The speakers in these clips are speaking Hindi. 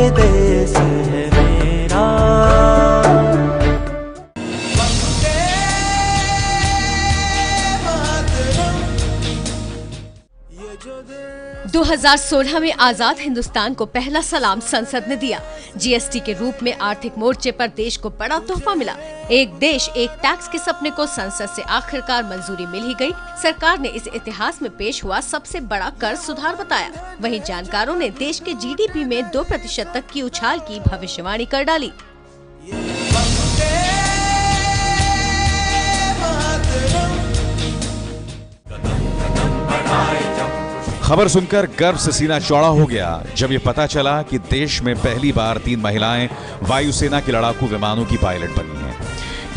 ये देश है मेरा। 2016 में आजाद हिंदुस्तान को पहला सलाम संसद ने दिया। जीएसटी के रूप में आर्थिक मोर्चे पर देश को बड़ा तोहफा मिला। एक देश एक टैक्स के सपने को संसद से आखिरकार मंजूरी मिल ही गई। सरकार ने इस इतिहास में पेश हुआ सबसे बड़ा कर सुधार बताया। वहीं जानकारों ने देश के जीडीपी में 2% तक की उछाल की भविष्यवाणी कर डाली। खबर सुनकर गर्व से सीना चौड़ा हो गया जब ये पता चला कि देश में पहली बार 3 महिलाएं वायुसेना के लड़ाकू विमानों की पायलट बनी हैं।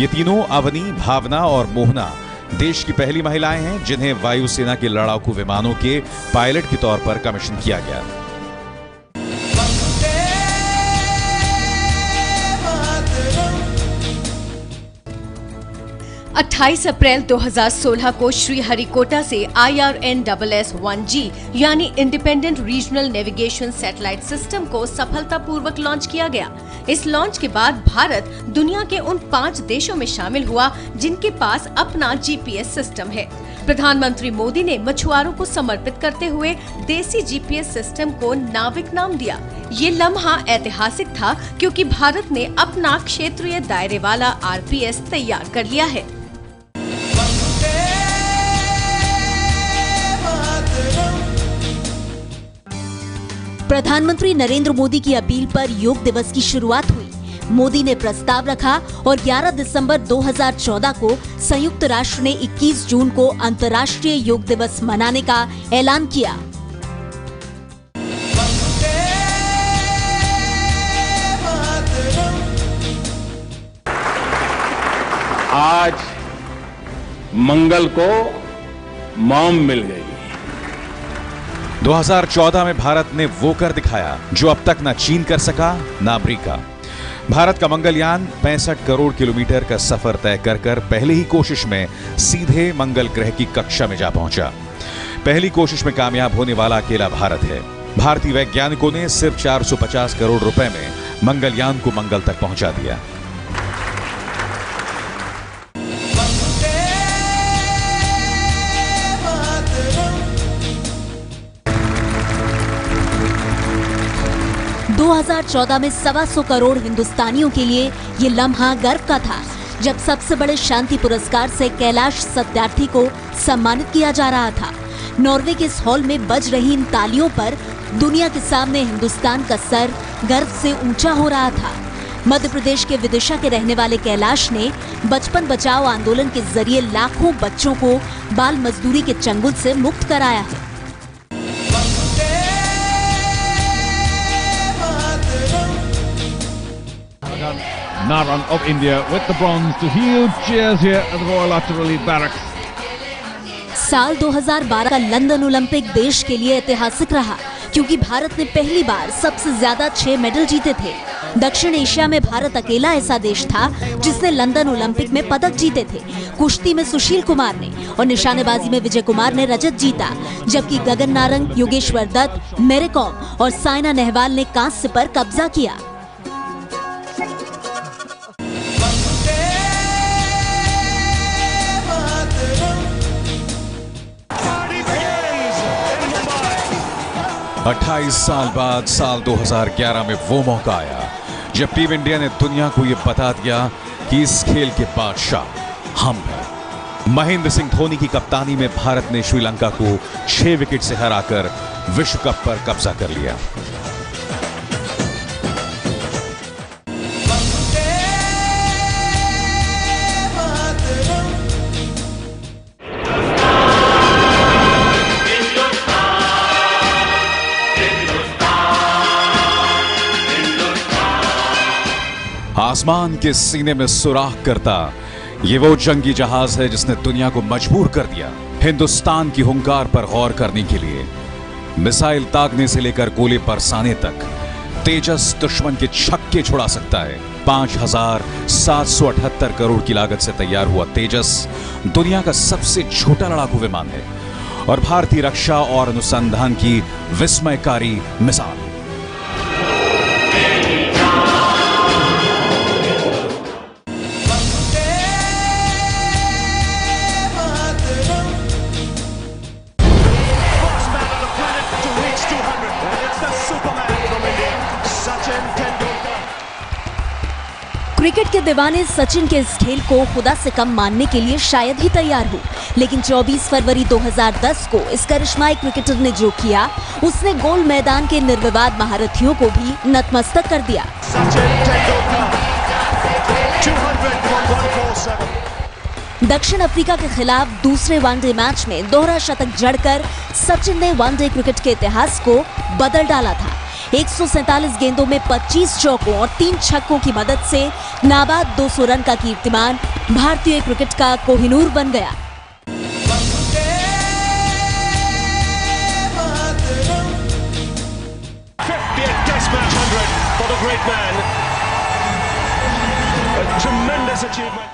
ये तीनों अवनी, भावना और मोहना देश की पहली महिलाएं हैं जिन्हें वायुसेना के लड़ाकू विमानों के पायलट के तौर पर कमीशन किया गया। अट्ठाईस अप्रैल 2016 को श्रीहरिकोटा से IRNSS-1G यानी independent regional navigation satellite system को सफलतापूर्वक लॉन्च किया गया। इस लॉन्च के बाद भारत दुनिया के उन 5 देशों में शामिल हुआ जिनके पास अपना GPS सिस्टम है। प्रधानमंत्री मोदी ने मछुआरों को समर्पित करते हुए देसी GPS सिस्टम को नाविक नाम दिया। ये लम्हा ऐतिहासिक था क्योंकि भारत ने अपना क्षेत्रीय दायरे वाला RPS तैयार कर लिया है। प्रधानमंत्री नरेंद्र मोदी की अपील पर योग दिवस की शुरुआत हुई। मोदी ने प्रस्ताव रखा और 11 दिसंबर 2014 को संयुक्त राष्ट्र ने 21 जून को अंतर्राष्ट्रीय योग दिवस मनाने का ऐलान किया। आज मंगल को मॉम मिल गई। 2014 में भारत ने वो कर दिखाया जो अब तक ना चीन कर सका ना अमेरिका। भारत का मंगलयान 65 करोड़ किलोमीटर का सफर तय कर पहली ही कोशिश में सीधे मंगल ग्रह की कक्षा में जा पहुंचा। पहली कोशिश में कामयाब होने वाला अकेला भारत है। भारतीय वैज्ञानिकों ने सिर्फ 450 करोड़ रुपए में मंगलयान को मंगल तक पहुंचा दिया। दो 2014 में 125 करोड़ हिंदुस्तानियों के लिए ये लम्हा गर्व का था जब सबसे बड़े शांति पुरस्कार से कैलाश सत्यार्थी को सम्मानित किया जा रहा था। नॉर्वे के इस हॉल में बज रही इन तालियों पर दुनिया के सामने हिंदुस्तान का सर गर्व से ऊंचा हो रहा था। मध्य प्रदेश के विदिशा के रहने वाले कैलाश ने बचपन बचाओ आंदोलन के जरिए लाखों बच्चों को बाल मजदूरी के चंगुल से मुक्त कराया है। Naran of India with the bronze to huge cheers here at the Royal Artillery Barracks. साल 2012 का लंदन ओलंपिक देश के लिए ऐतिहासिक रहा क्योंकि भारत ने पहली बार सबसे ज्यादा 6 मेडल जीते थे। दक्षिण एशिया में भारत अकेला ऐसा देश था जिसने लंदन ओलंपिक में पदक जीते थे। कुश्ती में सुशील कुमार ने और निशानेबाजी में विजय कुमार ने रजत जीता, जबकि गगन नारंग, योगेश्वर दत्त, मैरी कॉम और साइना नेहवाल ने कांस्य पर कब्जा किया। अट्ठाईस साल बाद साल 2011 में वो मौका आया जब टीम इंडिया ने दुनिया को ये बता दिया कि इस खेल के बादशाह हम हैं। महेंद्र सिंह धोनी की कप्तानी में भारत ने श्रीलंका को 6 विकेट से हराकर विश्व कप पर कब्जा कर लिया। आसमान के सीने में सुराख करता ये वो जंगी जहाज है जिसने दुनिया को मजबूर कर दिया हिंदुस्तान की हुंकार पर गौर करने के लिए। मिसाइल दागने से लेकर गोले बरसाने तक तेजस दुश्मन के छक्के छुड़ा सकता है। 5,778 करोड़ की लागत से तैयार हुआ तेजस दुनिया का सबसे छोटा लड़ाकू विमान है और भारतीय रक्षा और अनुसंधान की विस्मयकारी मिसाल। the Superman from India, Sachin Tendulkar. Cricket के दीवाने सचिन के इस खेल को खुदा से कम मानने के लिए शायद ही तैयार हो, लेकिन 24 फरवरी 2010 को इस करिश्माई क्रिकेटर ने जो किया, उसने गोल मैदान के निर्विवाद महारथियों को भी नतमस्तक कर दिया। Sachin Tendulkar, 200 from 147. दक्षिण अफ्रीका के खिलाफ दूसरे वनडे मैच में दोहरा शतक जड़कर सचिन ने वनडे क्रिकेट के इतिहास को बदल डाला था। 147 गेंदों में 25 चौकों और 3 छक्कों की मदद से नाबाद 200 रन का कीर्तिमान भारतीय क्रिकेट का कोहिनूर बन गया। Test match 100 for the great man. A tremendous achievement.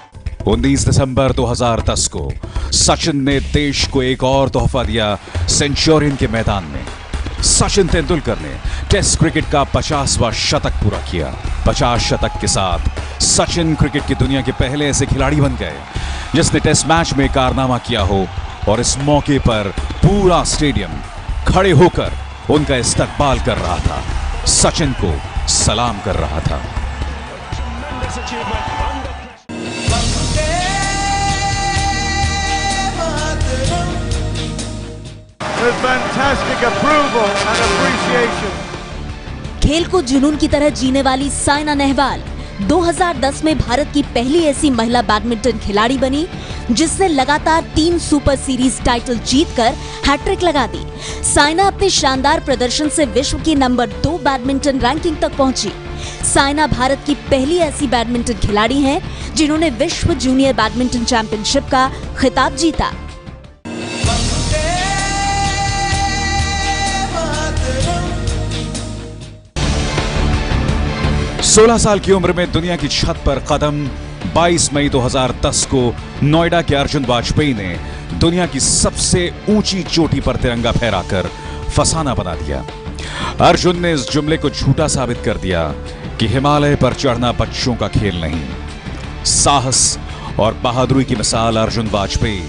19 दिसंबर 2010 को सचिन ने देश को एक और तोहफा दिया सेंचुरियन के मैदान में। सचिन तेंदुलकर ने टेस्ट क्रिकेट का 50वां शतक पूरा किया। 50 शतक के साथ सचिन क्रिकेट की दुनिया के पहले ऐसे खिलाड़ी बन गए जिसने टेस्ट मैच में कारनामा किया हो, और इस मौके पर पूरा स्टेडियम खड़े होकर उनका इस्तकबाल कर रहा था, सचिन को सलाम कर रहा था। Tremendous achievement. With fantastic approval and appreciation. खेल को जुनून की तरह जीने वाली साइना नेहवाल 2010 में भारत की पहली ऐसी महिला बैडमिंटन खिलाड़ी बनी जिसने लगातार 3 सुपर सीरीज टाइटल जीतकर हैट्रिक लगा दी। साइना अपने शानदार प्रदर्शन से विश्व की नंबर 2 बैडमिंटन रैंकिंग तक पहुंची। साइना भारत की पहली ऐसी बैडमिंटन खिलाड़ी हैं जिन्होंने विश्व जूनियर बैडमिंटन चैंपियनशिप का खिताब जीता। सोलह साल की उम्र में दुनिया की छत पर कदम 22 मई 2010 को नोएडा के अर्जुन वाजपेयी ने दुनिया की सबसे ऊंची चोटी पर तिरंगा फहराकर फसाना बना दिया। अर्जुन ने इस जुमले को झूठा साबित कर दिया कि हिमालय पर चढ़ना बच्चों का खेल नहीं। साहस और बहादुरी की मिसाल अर्जुन वाजपेयी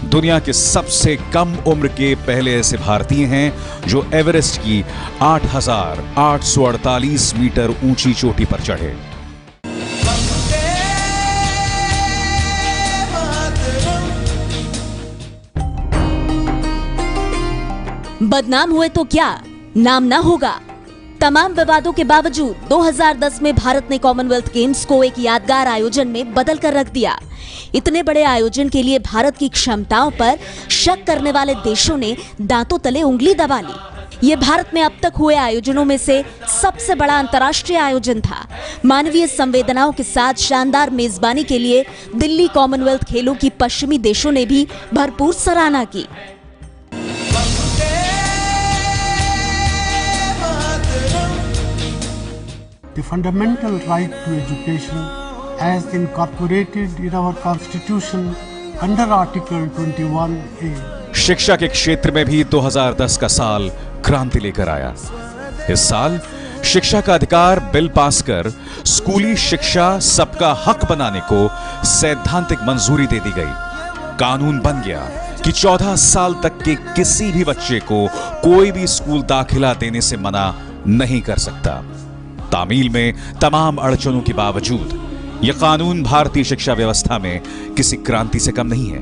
दुनिया के सबसे कम उम्र के पहले ऐसे भारतीय हैं जो एवरेस्ट की 8,848 मीटर ऊंची चोटी पर चढ़े। बदनाम हुए तो क्या, नाम ना होगा। तमाम विवादों के बावजूद 2010 में भारत ने कॉमनवेल्थ गेम्स को एक यादगार आयोजन में बदल कर रख दिया। इतने बड़े आयोजन के लिए भारत की क्षमताओं पर शक करने वाले देशों ने दांतों तले उंगली दबा ली। ये भारत में अब तक हुए आयोजनों में से सबसे बड़ा अंतर्राष्ट्रीय आयोजन था। मानवीय संवेदनाओं के साथ शानदार मेजबानी के लिए दिल्ली कॉमनवेल्थ खेलों की पश्चिमी देशों ने भी भरपूर सराहना की। The fundamental right to education as incorporated in our constitution under Article 21A. शिक्षा के क्षेत्र में भी 2010 का साल क्रांति लेकर आया। इस साल शिक्षा का अधिकार बिल पास कर स्कूली शिक्षा सबका हक बनाने को सैद्धांतिक मंजूरी दे दी गई। कानून बन गया कि 14 साल तक के किसी भी बच्चे को कोई भी स्कूल दाखिला देने से मना नहीं कर सकता। तामील में तमाम अड़चनों के बावजूद यह कानून भारतीय शिक्षा व्यवस्था में किसी क्रांति से कम नहीं है।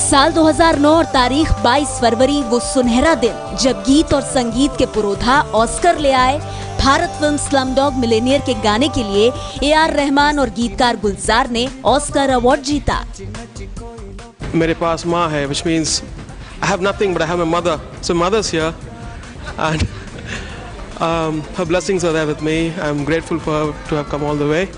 साल 2009 और तारीख 22 फरवरी वो सुनहरा दिन जब गीत और संगीत के पुरोधा ऑस्कर ले आए। भारत फिल्म स्लमडॉग मिलियनेयर के गाने के लिए AR रहमान और गीतकार गुलजार ने ऑस्कर अवार्ड जीता। मेरे पास माँ है, which means I have nothing but I have my mother. So mother's here, and her blessings are there with me. I'm grateful for her to have come all the way.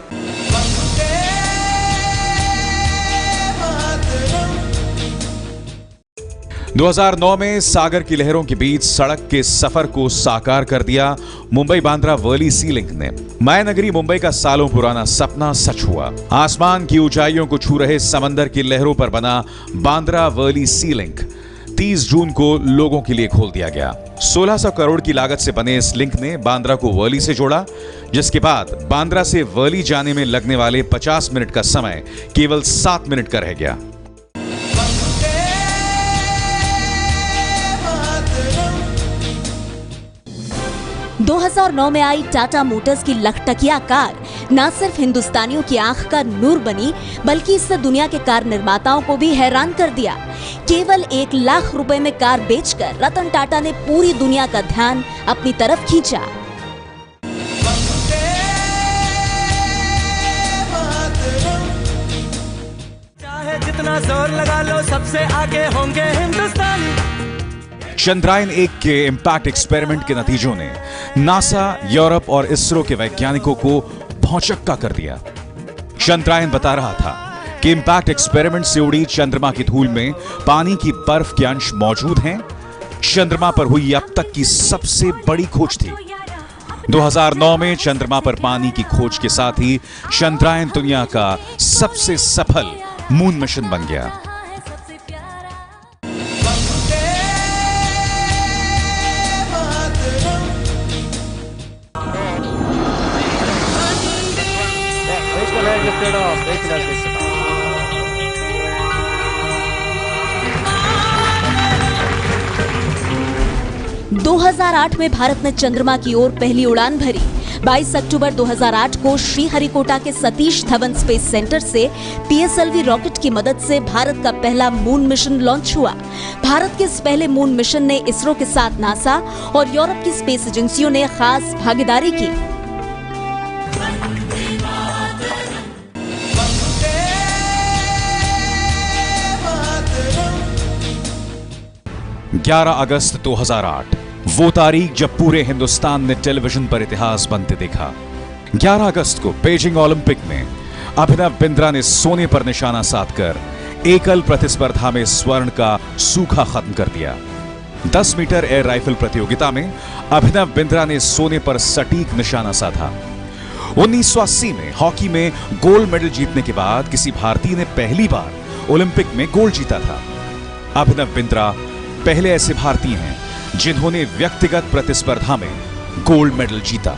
2009 में सागर की लहरों के बीच सड़क के सफर को साकार कर दिया मुंबई बांद्रा वर्ली सी लिंक ने। मायानगरी मुंबई का सालों पुराना सपना सच हुआ। आसमान की ऊंचाइयों को छू रहे समंदर की लहरों पर बना बांद्रा वर्ली सी लिंक 30 जून को लोगों के लिए खोल दिया गया। 1600 करोड़ की लागत से बने इस लिंक ने बांद्रा को वर्ली से जोड़ा, जिसके बाद बांद्रा से वर्ली जाने में लगने वाले 50 मिनट का समय केवल 7 मिनट का रह गया। – 2009 में आई टाटा मोटर्स की लखटकिया कार न सिर्फ हिंदुस्तानियों की आंख का नूर बनी, बल्कि इससे दुनिया के कार निर्माताओं को भी हैरान कर दिया। केवल 1 लाख रुपए में कार बेचकर रतन टाटा ने पूरी दुनिया का ध्यान अपनी तरफ खींचा। चाहे जितना जोर लगा लो, सबसे आगे होंगे हिंदुस्तानी। चंद्रयान 1 के इंपैक्ट एक्सपेरिमेंट के नतीजों ने नासा, यूरोप और इसरो के वैज्ञानिकों को भौचक्का कर दिया। चंद्रयान बता रहा था कि इंपैक्ट एक्सपेरिमेंट से उड़ी चंद्रमा की धूल में पानी की बर्फ के अंश मौजूद हैं। चंद्रमा पर हुई अब तक की सबसे बड़ी खोज थी। 2009 में चंद्रमा पर पानी की खोज के साथ ही चंद्रयान दुनिया का सबसे सफल मून मिशन बन गया। Lifted off, vehicle has been stopped. 2008 में भारत ने चंद्रमा की ओर पहली उड़ान भरी। 22 अक्टूबर 2008 को श्रीहरिकोटा के सतीश धवन स्पेस सेंटर से PSLV रॉकेट की मदद से भारत का पहला मून मिशन लॉन्च हुआ। भारत के इस पहले मून मिशन ने इसरो के साथ नासा और यूरोप की स्पेस एजेंसियों ने खास भागीदारी की। अगस्त 2008 वो तारीख जब पूरे हिंदुस्तान ने टेलीविजन पर इतिहास बनते देखा। 11 अगस्त को बीजिंग ओलंपिक में अभिनव बिंद्रा ने सोने पर निशाना साधकर एकल प्रतिस्पर्धा में स्वर्ण का सूखा खत्म कर दिया। 10 मीटर एयर राइफल प्रतियोगिता में अभिनव बिंद्रा ने सोने पर सटीक निशाना साधा। 1980 में हॉकी में गोल्ड मेडल जीतने के बाद किसी भारतीय ने पहली बार ओलंपिक में गोल्ड जीता था। अभिनव बिंद्रा पहले ऐसे भारतीय हैं जिन्होंने व्यक्तिगत प्रतिस्पर्धा में गोल्ड मेडल जीता।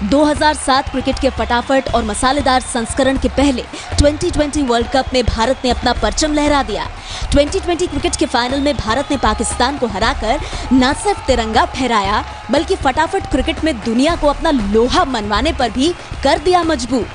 दो 2007 क्रिकेट के फटाफट और मसालेदार संस्करण के पहले 2020 वर्ल्ड कप में भारत ने अपना परचम लहरा दिया। 2020 क्रिकेट के फाइनल में भारत ने पाकिस्तान को हराकर न सिर्फ तिरंगा फहराया, बल्कि फटाफट क्रिकेट में दुनिया को अपना लोहा मनवाने पर भी कर दिया मजबूर।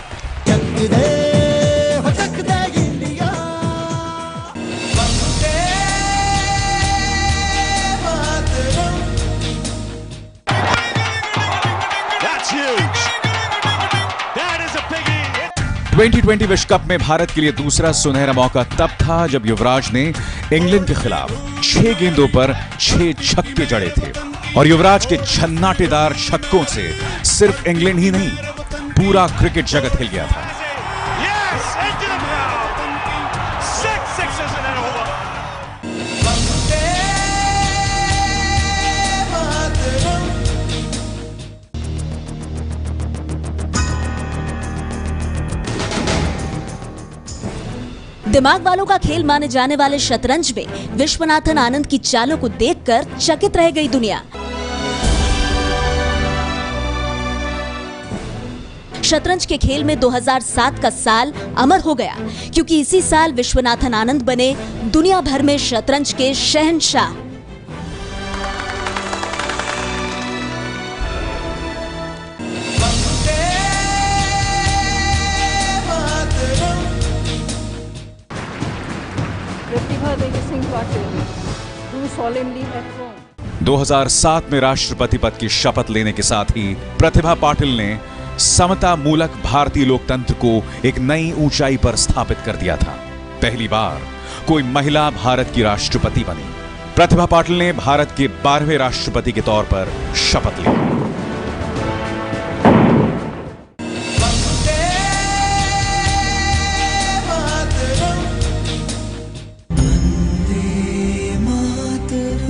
T20 विश्व कप में भारत के लिए दूसरा सुनहरा मौका तब था जब युवराज ने इंग्लैंड के खिलाफ 6 गेंदों पर 6 छक्के जड़े थे और युवराज के झन्नाटेदार छक्कों से सिर्फ इंग्लैंड ही नहीं, पूरा क्रिकेट जगत हिल गया था। दिमाग वालों का खेल माने जाने वाले शतरंज में विश्वनाथन आनंद की चालों को देखकर चकित रह गई दुनिया। शतरंज के खेल में 2007 का साल अमर हो गया, क्योंकि इसी साल विश्वनाथन आनंद बने दुनिया भर में शतरंज के शहंशाह। solemnly at home. 2007 में राष्ट्रपति पद की शपथ लेने के साथ ही प्रतिभा पाटिल ने समता मूलक भारतीय लोकतंत्र को एक नई ऊंचाई पर स्थापित कर दिया था। पहली बार कोई महिला भारत की राष्ट्रपति बनी। प्रतिभा पाटिल ने भारत के 12वें राष्ट्रपति के तौर पर शपथ ली।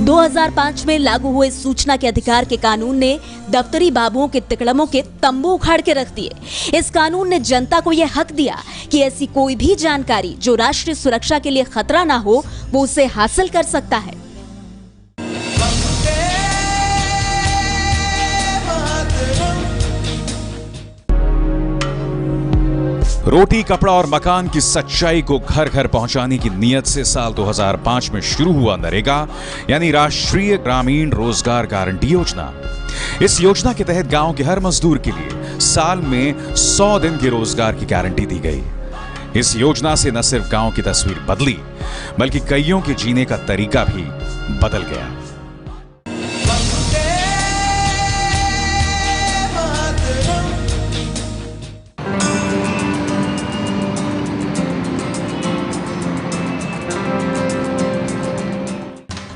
2005 में लागू हुए सूचना के अधिकार के कानून ने दफ्तरी बाबुओं के तिकड़मों के तंबू उखाड़ के रख दिए। इस कानून ने जनता को यह हक दिया कि ऐसी कोई भी जानकारी जो राष्ट्रीय सुरक्षा के लिए खतरा ना हो, वो उसे हासिल कर सकता है। रोटी, कपड़ा और मकान की सच्चाई को घर घर पहुंचाने की नीयत से साल 2005 में शुरू हुआ नरेगा यानी राष्ट्रीय ग्रामीण रोजगार गारंटी योजना। इस योजना के तहत गांव के हर मजदूर के लिए साल में 100 दिन के रोजगार की गारंटी दी गई। इस योजना से न सिर्फ गांव की तस्वीर बदली, बल्कि कईयों के जीने का तरीका भी बदल गया।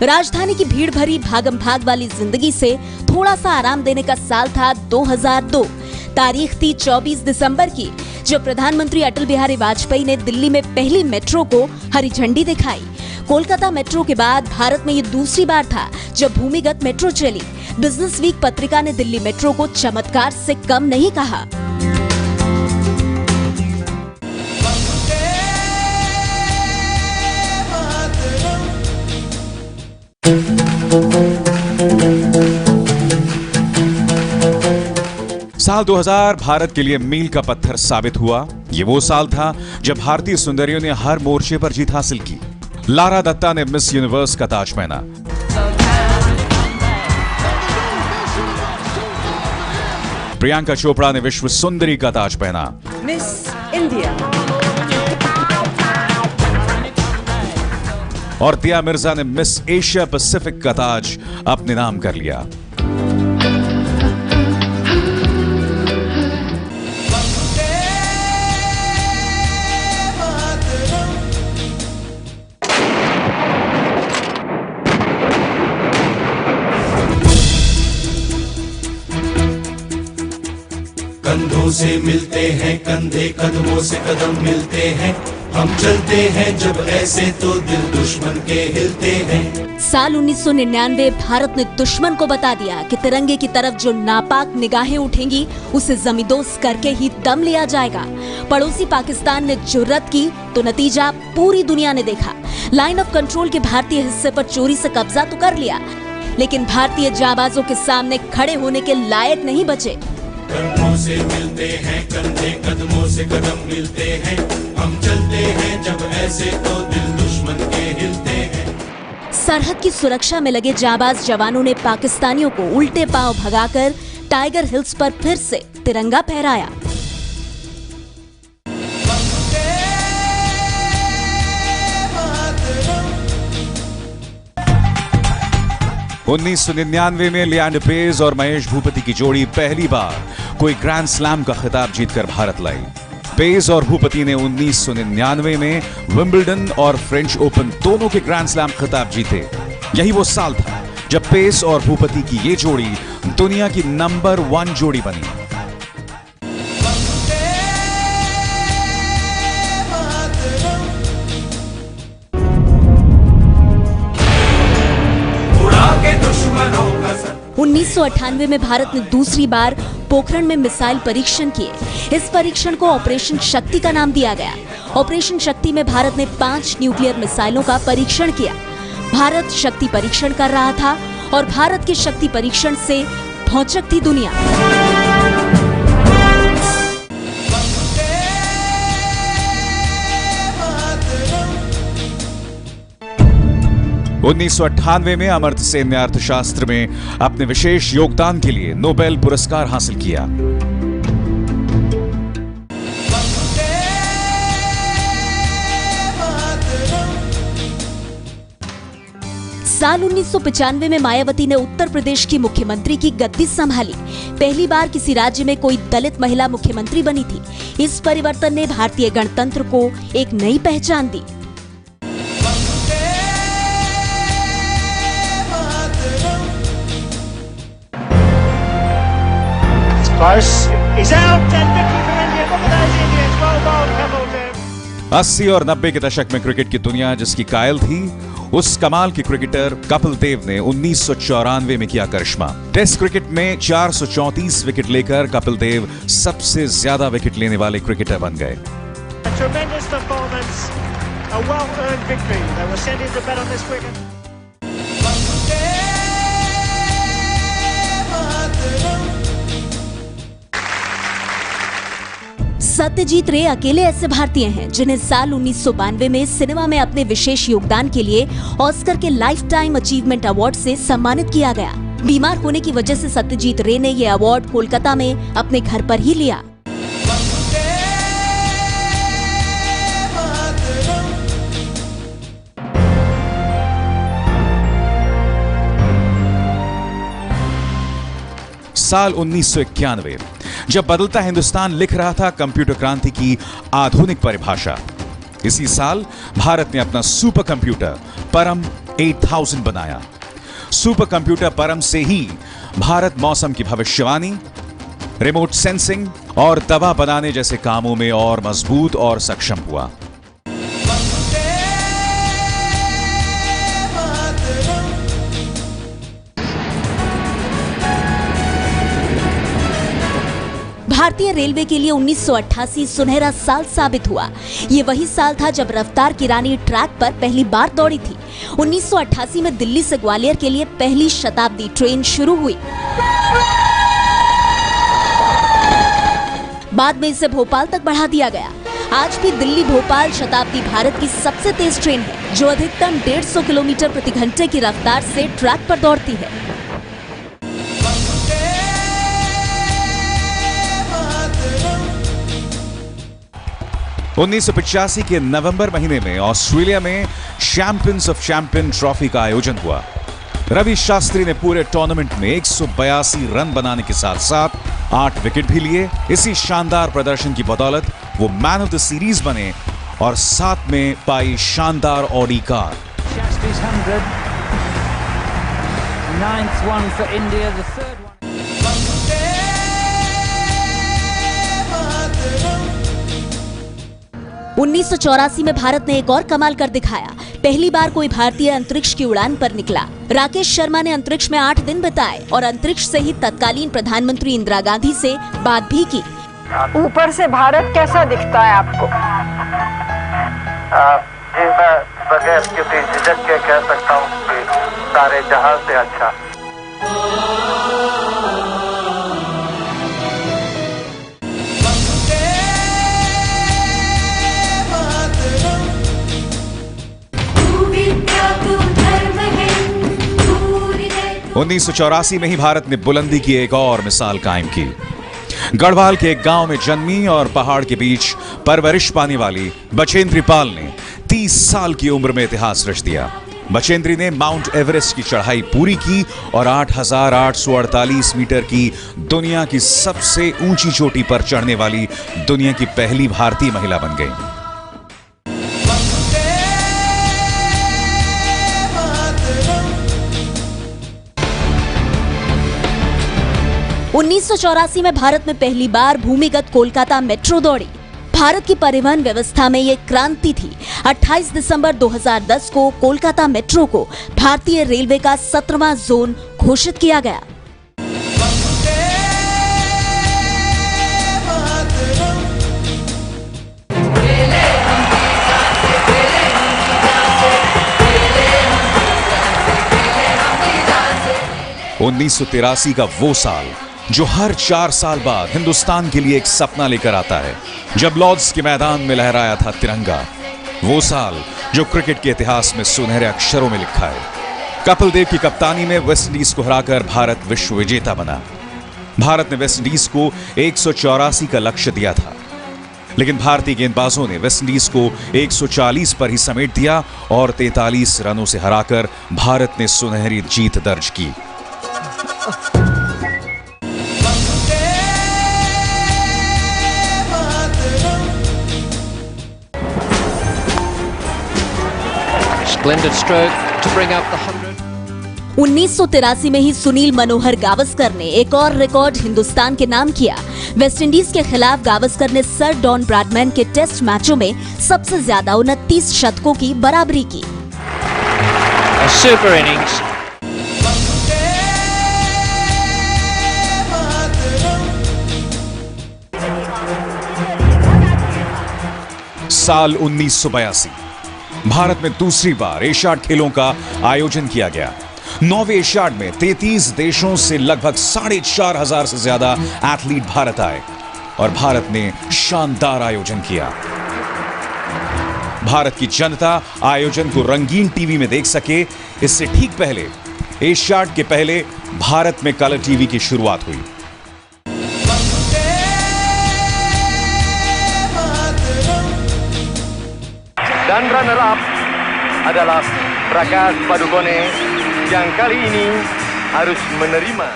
राजधानी की भीड़ भरी भागम भाग वाली जिंदगी से थोड़ा सा आराम देने का साल था 2002। तारीख थी 24 दिसंबर की, जब प्रधानमंत्री अटल बिहारी वाजपेयी ने दिल्ली में पहली मेट्रो को हरी झंडी दिखाई। कोलकाता मेट्रो के बाद भारत में ये दूसरी बार था जब भूमिगत मेट्रो चली। बिजनेस वीक पत्रिका ने दिल्ली मेट्रो को चमत्कार से कम नहीं कहा। साल 2000 भारत के लिए मील का पत्थर साबित हुआ। ये वो साल था जब भारतीय सुंदरियों ने हर मोर्चे पर जीत हासिल की। लारा दत्ता ने मिस यूनिवर्स का ताज पहना। प्रियंका चोपड़ा ने विश्व सुंदरी का ताज पहना। मिस इंडिया और दिया मिर्जा ने मिस एशिया पैसिफिक का ताज अपने नाम कर लिया। कंधों से मिलते हैं कंधे, कदमों से कदम मिलते हैं, हम चलते हैं जब ऐसे तो दिल दुश्मन के हिलते हैं। साल 1999 भारत ने दुश्मन को बता दिया कि तिरंगे की तरफ जो नापाक निगाहें उठेंगी उसे जमींदोज करके ही दम लिया जाएगा। पड़ोसी पाकिस्तान ने जुर्रत की तो नतीजा पूरी दुनिया ने देखा। लाइन ऑफ कंट्रोल के भारतीय हिस्से पर चोरी से कब्जा तो कर लिया, लेकिन भारतीय जाबाजों के सामने खड़े होने के लायक नहीं बचे। कंधों से मिलते हैं कंधे, कदमों से कदम मिलते हैं, हम चलते हैं जब ऐसे तो दिल दुश्मन के हिलते हैं। सरहद की सुरक्षा में लगे जाबाज जवानों ने पाकिस्तानियों को उल्टे पांव भगाकर टाइगर हिल्स पर फिर से तिरंगा फहराया। उन्नीस 1999 में लियांडर पेस और महेश भूपति की जोड़ी पहली बार कोई ग्रैंड स्लैम का खिताब जीतकर भारत लाई। पेस और भूपति ने 1999 में विंबलडन और फ्रेंच ओपन दोनों के ग्रैंड स्लैम खिताब जीते। यही वो साल था जब पेस और भूपति की ये जोड़ी दुनिया की नंबर 1 जोड़ी बनी। उन्नीस 1998 में भारत ने दूसरी बार पोखरण में मिसाइल परीक्षण किए। इस परीक्षण को ऑपरेशन शक्ति का नाम दिया गया। ऑपरेशन शक्ति में भारत ने 5 न्यूक्लियर मिसाइलों का परीक्षण किया। भारत शक्ति परीक्षण कर रहा था और भारत के शक्ति परीक्षण से भौचक थी दुनिया। 1998 में अमर्त्य सेन ने अर्थशास्त्र में अपने विशेष योगदान के लिए नोबेल पुरस्कार हासिल किया। साल 1995 में मायावती ने उत्तर प्रदेश की मुख्यमंत्री की गद्दी संभाली। पहली बार किसी राज्य में कोई दलित महिला मुख्यमंत्री बनी थी। इस परिवर्तन ने भारतीय गणतंत्र को एक नई पहचान दी। 80 और 90 के दशक में क्रिकेट की दुनिया जिसकी कायल थी, उस कमाल के क्रिकेटर कपिल देव ने 1994 में किया करिश्मा। टेस्ट क्रिकेट में 434 विकेट लेकर कपिल देव सबसे ज्यादा विकेट लेने वाले क्रिकेटर बन गए। Tremendous performance, a well-earned victory. They were sent into bet on this cricket. Satyajit रे अकेले ऐसे भारतीय हैं जिन्हें साल 1992 में सिनेमा में अपने विशेष योगदान के लिए ऑस्कर के लाइफ टाइम अचीवमेंट अवार्ड से सम्मानित किया गया। बीमार होने की वजह से सत्यजीत रे ने यह अवार्ड कोलकाता में अपने घर पर ही लिया। साल 1991, जब बदलता हिंदुस्तान लिख रहा था कंप्यूटर क्रांति की आधुनिक परिभाषा। इसी साल भारत ने अपना सुपर कंप्यूटर परम 8000 बनाया। सुपर कंप्यूटर परम से ही भारत मौसम की भविष्यवाणी, रिमोट सेंसिंग और दवा बनाने जैसे कामों में और मजबूत और सक्षम हुआ। भारतीय रेलवे के लिए 1988 सुनहरा साल साबित हुआ। ये वही साल था जब रफ्तार की रानी ट्रैक पर पहली बार दौड़ी थी। 1988 में दिल्ली से ग्वालियर के लिए पहली शताब्दी ट्रेन शुरू हुई। बाद में इसे भोपाल तक बढ़ा दिया गया। आज भी दिल्ली भोपाल शताब्दी भारत की सबसे तेज ट्रेन है, जो अधिकतम 150 किलोमीटर प्रति घंटे की रफ्तार से ट्रैक पर दौड़ती है। 1985 के नवंबर महीने में ऑस्ट्रेलिया में चैंपियंस ऑफ चैंपियन ट्रॉफी का आयोजन हुआ। रवि शास्त्री ने पूरे टूर्नामेंट में 182 रन बनाने के साथ साथ 8 विकेट भी लिए। इसी शानदार प्रदर्शन की बदौलत वो मैन ऑफ द सीरीज बने और साथ में पाई शानदार Audi car. Shastri's 100, 9th one for India, the third one. 1984 में भारत ने एक और कमाल कर दिखाया। पहली बार कोई भारतीय अंतरिक्ष की उड़ान पर निकला। राकेश शर्मा ने अंतरिक्ष में 8 दिन बिताए और अंतरिक्ष से ही तत्कालीन प्रधानमंत्री इंदिरा गांधी से बात भी की। ऊपर से भारत कैसा दिखता है आपको? मैं बगैर किसी झिझक के कह सकता हूँ कि सारे जहां से अच्छा। उन्नीस 1984 में ही भारत ने बुलंदी की एक और मिसाल कायम की। गढ़वाल के एक गांव में जन्मी और पहाड़ के बीच परवरिश पाने वाली बचेंद्री पाल ने 30 साल की उम्र में इतिहास रच दिया। बचेंद्री ने माउंट एवरेस्ट की चढ़ाई पूरी की और 8,848 मीटर की दुनिया की सबसे ऊंची चोटी पर चढ़ने वाली दुनिया की पहली भारतीय महिला बन गई। 1984 में भारत में पहली बार भूमिगत कोलकाता मेट्रो दौड़ी। भारत की परिवहन व्यवस्था में ये क्रांति थी। 28 दिसंबर 2010 को कोलकाता मेट्रो को भारतीय रेलवे का 17वां जोन घोषित किया गया। उन्नीस 1983 का वो साल जो हर 4 साल बाद हिंदुस्तान के लिए एक सपना लेकर आता है, जब लॉर्ड्स के मैदान में लहराया था तिरंगा। वो साल जो क्रिकेट के इतिहास में सुनहरे अक्षरों में लिखा है। कपिल देव की कप्तानी में वेस्टइंडीज को हराकर भारत विश्व विजेता बना। भारत ने वेस्टइंडीज को 184 का लक्ष्य दिया था, लेकिन भारतीय गेंदबाजों ने वेस्टइंडीज को 140 पर ही समेट दिया और 43 रनों से हराकर भारत ने सुनहरी जीत दर्ज की। Splendid stroke to bring up the 100. 1983 में ही सुनील मनोहर गावस्कर ने एक और रिकॉर्ड हिंदुस्तान के नाम किया। वेस्टइंडीज के खिलाफ गावस्कर ने सर डॉन ब्रैडमैन के टेस्ट मैचों में सबसे ज्यादा 29 शतकों की बराबरी की। A super innings. साल 1982 भारत में दूसरी बार एशियाड खेलों का आयोजन किया गया। 9वें एशियाड में 33 देशों से लगभग 4,500 से ज्यादा एथलीट भारत आए और भारत ने शानदार आयोजन किया। भारत की जनता आयोजन को रंगीन टीवी में देख सके, इससे ठीक पहले एशियाड के पहले भारत में कलर टीवी की शुरुआत हुई। Dan runner up adalah Prakash Padukone yang kali ini harus menerima।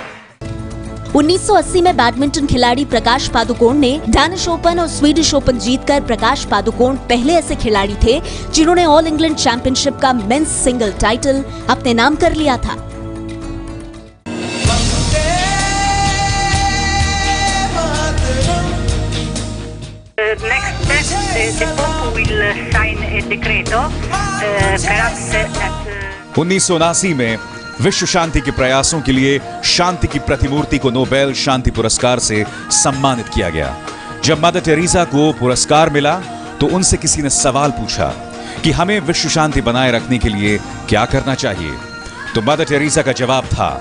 1980 में बैडमिंटन खिलाड़ी प्रकाश पादुकोण ने डैनिश ओपन और स्वीडिश ओपन जीतकर प्रकाश पादुकोण पहले ऐसे खिलाड़ी थे जिन्होंने ऑल इंग्लैंड चैंपियनशिप का मेंस सिंगल टाइटल अपने नाम कर लिया था। Next step, the Pope will sign a decreto, perhaps at 1979 में विश्व शांति के प्रयासों के लिए शांति की प्रतिमूर्ति को नोबेल शांति पुरस्कार से सम्मानित किया गया। जब मदर टेरेसा को पुरस्कार मिला तो उनसे किसी ने सवाल पूछा कि हमें विश्व शांति बनाए रखने के लिए क्या करना चाहिए, तो मदर टेरेसा का जवाब था,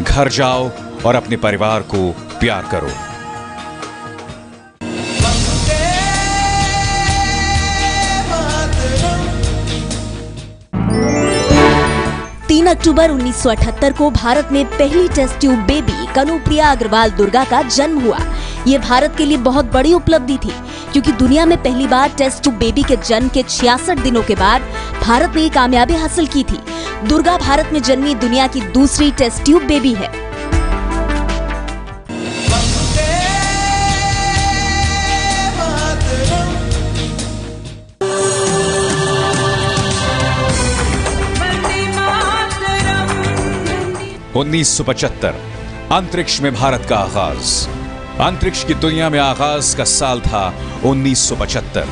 घर जाओ और अपने परिवार को प्यार करो। 3 अक्टूबर 1978 को भारत में पहली test tube baby Kanupriya Agarwal Durga का जन्म हुआ। ये भारत के लिए बहुत बड़ी उपलब्धि थी क्योंकि दुनिया में पहली बार टेस्ट ट्यूब बेबी के जन्म के 66 दिनों के बाद भारत ने ये कामयाबी हासिल की थी। दुर्गा भारत में जन्मी दुनिया की दूसरी टेस्ट ट्यूब बेबी है। उन्नीस 1975 अंतरिक्ष में भारत का आगाज। अंतरिक्ष की दुनिया में आगाज का साल था 1975।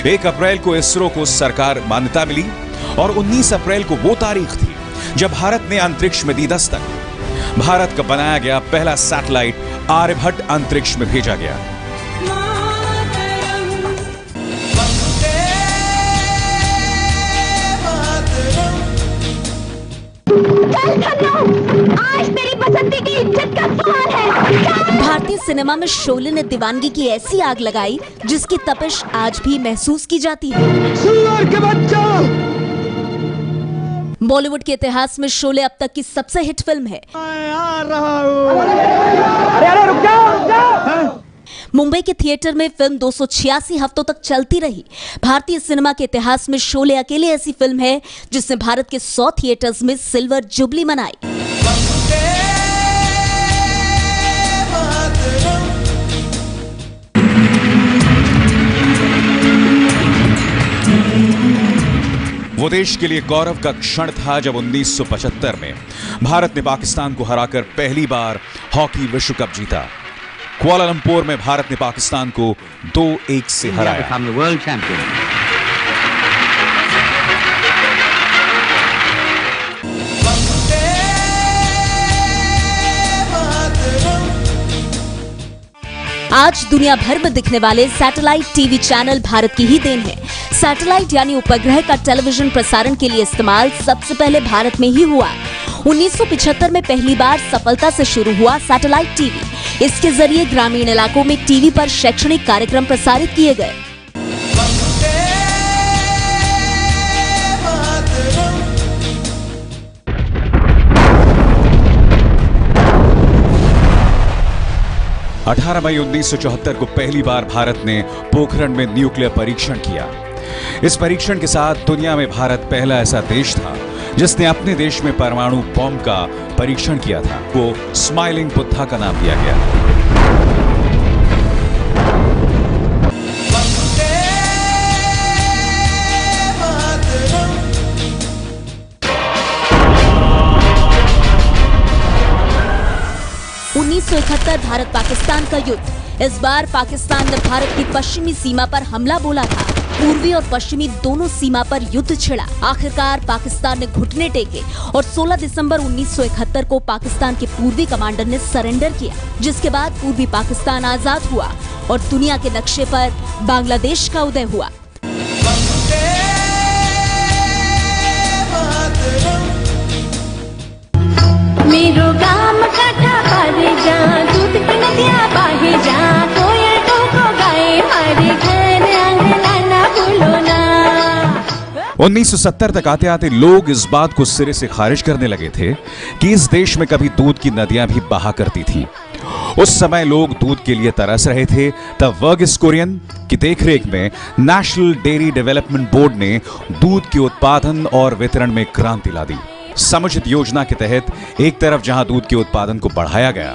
1 अप्रैल को इसरो को सरकार मान्यता मिली और 19 अप्रैल को वो तारीख थी जब भारत ने अंतरिक्ष में दी दस्तक। भारत का बनाया गया पहला सैटेलाइट आर्यभट्ट अंतरिक्ष में भेजा गया। आज मेरी पसंदी की इज्जत का सवाल है। भारतीय सिनेमा में शोले ने दीवानगी की ऐसी आग लगाई जिसकी तपिश आज भी महसूस की जाती है। सुअर के बच्चा! बॉलीवुड के इतिहास में शोले अब तक की सबसे हिट फिल्म है। अरे रुक जाओ। मुंबई के थिएटर में फिल्म 286 हफ्तों तक चलती रही। भारतीय सिनेमा के इतिहास में शोले अकेले ऐसी फिल्म है जिसने भारत के 100 थिएटर्स में सिल्वर जुबली मनाई। वो देश के लिए गौरव का क्षण था जब 1975 में भारत ने पाकिस्तान को हराकर पहली बार हॉकी विश्व कप जीता। कुआलालंपुर में भारत ने पाकिस्तान को 2-1 से हराया। World champion. आज दुनिया भर में दिखने वाले सैटेलाइट टीवी चैनल भारत की ही देन है। सैटेलाइट यानी उपग्रह का टेलीविजन प्रसारण के लिए इस्तेमाल सबसे पहले भारत में ही हुआ। 1975 में पहली बार सफलता से शुरू हुआ सैटेलाइट टीवी। इसके जरिए ग्रामीण इलाकों में टीवी पर शैक्षणिक कार्यक्रम प्रसारित किए गए। मई 1974 को पहली बार भारत ने पोखरण में न्यूक्लियर परीक्षण किया। इस परीक्षण के साथ दुनिया में भारत पहला ऐसा देश था जिसने अपने देश में परमाणु बम का परीक्षण किया था। वो स्माइलिंग बुद्धा का नाम दिया गया। उन्नीस 1971 भारत पाकिस्तान का युद्ध। इस बार पाकिस्तान ने भारत की पश्चिमी सीमा पर हमला बोला था। पूर्वी और पश्चिमी दोनों सीमा पर युद्ध छिड़ा। आखिरकार पाकिस्तान ने घुटने टेके और 16 दिसंबर 1971 को पाकिस्तान के पूर्वी कमांडर ने सरेंडर किया, जिसके बाद पूर्वी पाकिस्तान आजाद हुआ और दुनिया के नक्शे पर बांग्लादेश का उदय हुआ। मेरो गाम काठा पारे जा, दूध की नदियाँ बहे जा, कोयल को गाए हमारे घर आंगना ना भूलो ना। 1970 तक आते आते लोग इस बात को सिरे से खारिज करने लगे थे कि इस देश में कभी दूध की नदियां भी बहा करती थी। उस समय लोग दूध के लिए तरस रहे थे। तब वर्गीस कुरियन की देखरेख में नेशनल डेयरी डेवलपमेंट बोर्ड ने दूध के उत्पादन और वितरण में क्रांति ला दी। समुचित योजना के तहत एक तरफ जहां दूध के उत्पादन को बढ़ाया गया,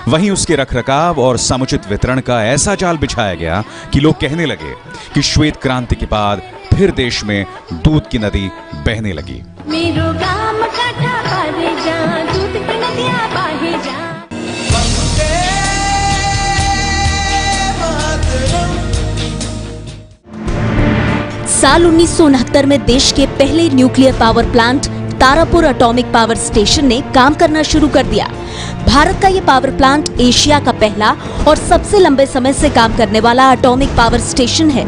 वहीं उसके रखरखाव और समुचित वितरण का ऐसा जाल बिछाया गया कि लोग कहने लगे कि श्वेत क्रांति के बाद फिर देश में दूध की नदी बहने लगी। मेरो गाम काठा पारे जा, दूध की नदियाँ बहे जा। साल 1969 में देश के पहले nuclear power plant Tarapur atomic power station ने काम करना शुरू कर दिया। भारत का ये पावर प्लांट एशिया का पहला और सबसे लंबे समय से काम करने वाला एटॉमिक पावर स्टेशन है।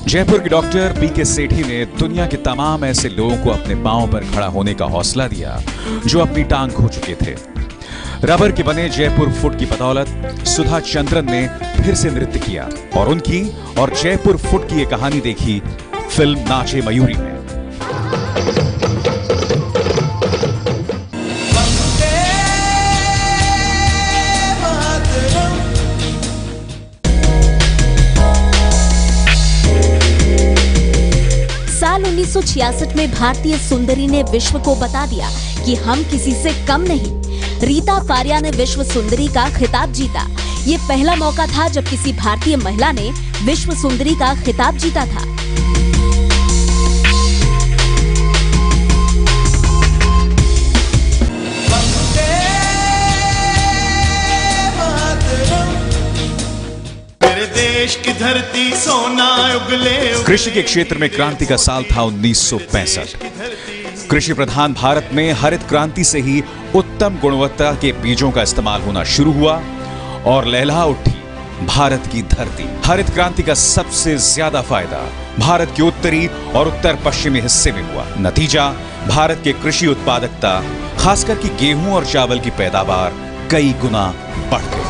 जयपुर के डॉक्टर पीके सेठी ने दुनिया के तमाम ऐसे लोगों को अपने पांव पर खड़ा होने का हौसला दिया जो अपनी टांग खो चुके थे। रबर के बने जयपुर फुट की बदौलत सुधा चंद्रन ने फिर से नृत्य किया और उनकी और जयपुर फुट की ये कहानी देखी फिल्म नाचे मयूरी में। साल 1966 में भारतीय सुंदरी ने विश्व को बता दिया कि हम किसी से कम नहीं। रीता फारिया ने विश्व सुंदरी का खिताब जीता। ये पहला मौका था जब किसी भारतीय महिला ने विश्व सुंदरी का खिताब जीता था। मेरे देश की धरती सोना उगले। कृषि के क्षेत्र में क्रांति का साल था 1965। कृषि प्रधान भारत में हरित क्रांति से ही उत्तम गुणवत्ता के बीजों का इस्तेमाल होना शुरू हुआ और लहला उठी भारत की धरती। हरित क्रांति का सबसे ज्यादा फायदा भारत के उत्तरी और उत्तर पश्चिमी हिस्से में हुआ। नतीजा, भारत के कृषि उत्पादकता खासकर कि गेहूं और चावल की पैदावार कई गुना बढ़ गई।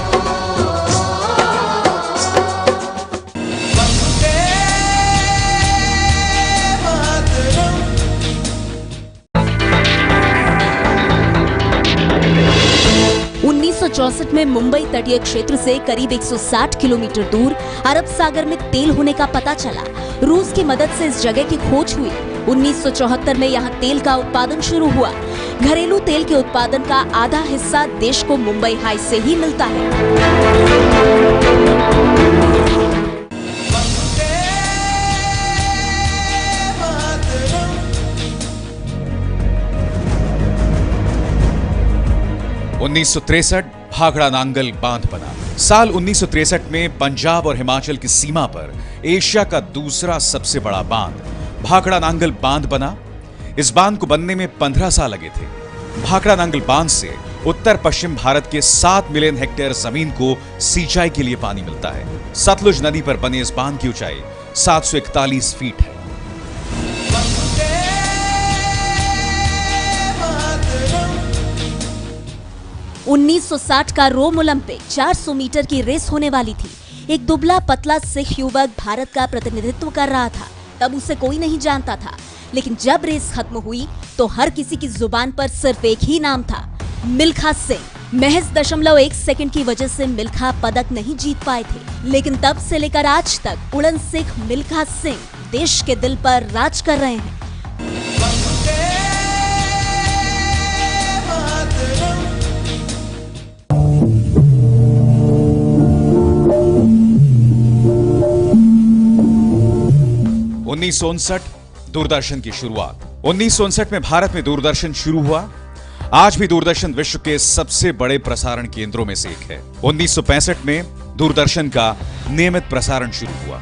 में मुंबई तटीय क्षेत्र से करीब 160 किलोमीटर दूर अरब सागर में तेल होने का पता चला। रूस की मदद से इस जगह की खोज हुई। 1974 में यहाँ तेल का उत्पादन शुरू हुआ। घरेलू तेल के उत्पादन का आधा हिस्सा देश को मुंबई हाई से ही मिलता है। 1963 भाखड़ा नांगल बांध बना। साल 1963 में पंजाब और हिमाचल की सीमा पर एशिया का दूसरा सबसे बड़ा बांध भाखड़ा नांगल बांध बना। इस बांध को बनने में 15 साल लगे थे। भाखड़ा नांगल बांध से उत्तर पश्चिम भारत के 7 मिलियन हेक्टेयर जमीन को सिंचाई के लिए पानी मिलता है। सतलुज नदी पर बने इस बांध की ऊंचाई 741 फीट है। उन्नीस 1960 का रोम ओलंपिक 400 मीटर की रेस होने वाली थी। एक दुबला पतला सिख युवक भारत का प्रतिनिधित्व कर रहा था। तब उसे कोई नहीं जानता था, लेकिन जब रेस खत्म हुई तो हर किसी की जुबान पर सिर्फ एक ही नाम था, मिल्खा सिंह। महज 0.1 सेकंड की वजह से मिल्खा पदक नहीं जीत पाए थे, लेकिन तब से लेकर आज तक उड़न सिख मिल्खा सिंह देश के दिल पर राज कर रहे हैं। दूरदर्शन की शुरुआत। 1959 में भारत में दूरदर्शन शुरू हुआ। आज भी दूरदर्शन विश्व के सबसे बड़े प्रसारण केंद्रों में से एक है। 1965 में दूरदर्शन का नियमित प्रसारण शुरू हुआ।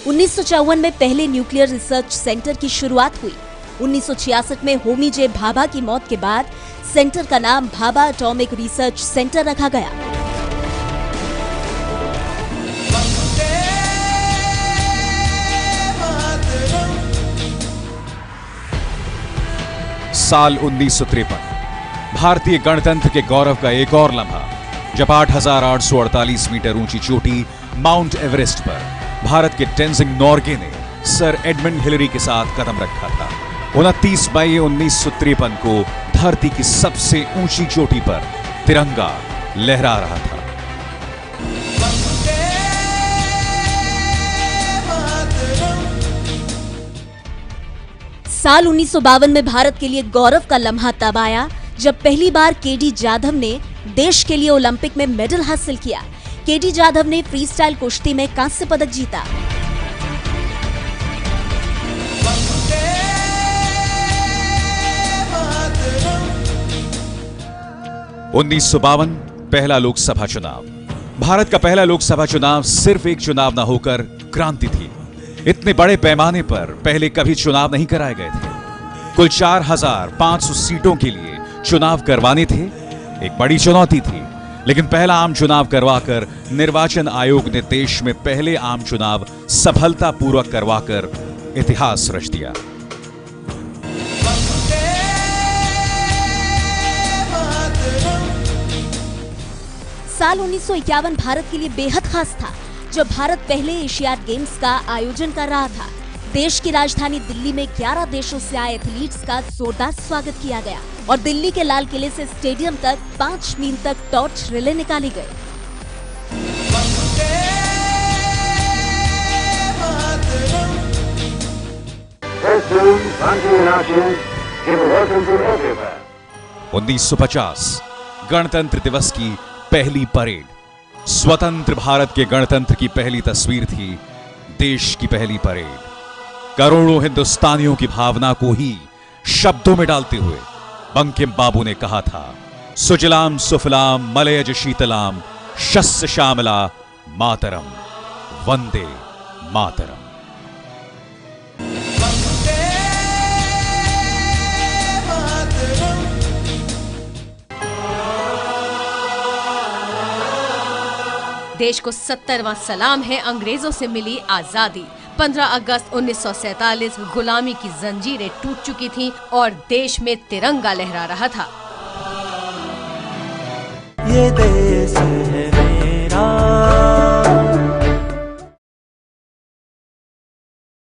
उन्नीस में पहले न्यूक्लियर रिसर्च सेंटर की शुरुआत हुई। 1966 में होमी जे भाभा की मौत के बाद सेंटर का नाम भाभा एटॉमिक रिसर्च सेंटर रखा गया। साल 1953, भारतीय गणतंत्र के गौरव का एक और लम्हा, जब 8,848 मीटर ऊंची चोटी माउंट एवरेस्ट पर भारत के टेंजिंग नोर्गे ने सर एडमंड हिलरी के साथ कदम रखा था। 29 मई 1953 को धरती की सबसे ऊंची चोटी पर तिरंगा लहरा रहा था। साल 1952 में भारत के लिए गौरव का लम्हा तब आया जब पहली बार केडी जाधव ने देश के लिए ओलंपिक में मेडल हासिल किया। केडी जाधव ने फ्रीस्टाइल कुश्ती में कांस्य पदक जीता। उन्नीस पहला लोकसभा चुनाव। भारत का पहला लोकसभा चुनाव सिर्फ एक चुनाव न होकर क्रांति थी। इतने बड़े पैमाने पर पहले कभी चुनाव नहीं कराए गए थे। कुल 4,500 सीटों के लिए चुनाव करवाने थे। एक बड़ी चुनौती थी, लेकिन पहला आम चुनाव करवाकर निर्वाचन आयोग ने देश में पहले आम चुनाव सफलतापूर्वक करवाकर इतिहास रच दिया। साल 1951 भारत के लिए बेहद खास था, जब भारत पहले एशियाड गेम्स का आयोजन कर रहा था। देश की राजधानी दिल्ली में 11 देशों से आए एथलीट्स का जोरदार स्वागत किया गया और दिल्ली के लाल किले से स्टेडियम तक 5 मील तक टॉर्च रिले निकाली गई। उन्नीस 1950 गणतंत्र दिवस की पहली परेड। स्वतंत्र भारत के गणतंत्र की पहली तस्वीर थी देश की पहली परेड। करोड़ों हिंदुस्तानियों की भावना को ही शब्दों में डालते हुए बंकिम बाबू ने कहा था, सुजलाम सुफलाम मलयज शीतलाम शस्य श्यामला मातरम वंदे मातरम। देश को 70वां सलाम है अंग्रेजों से मिली आजादी। 15 अगस्त 1947 गुलामी की जंजीरें टूट चुकी थीं और देश में तिरंगा लहरा रहा था। ये देश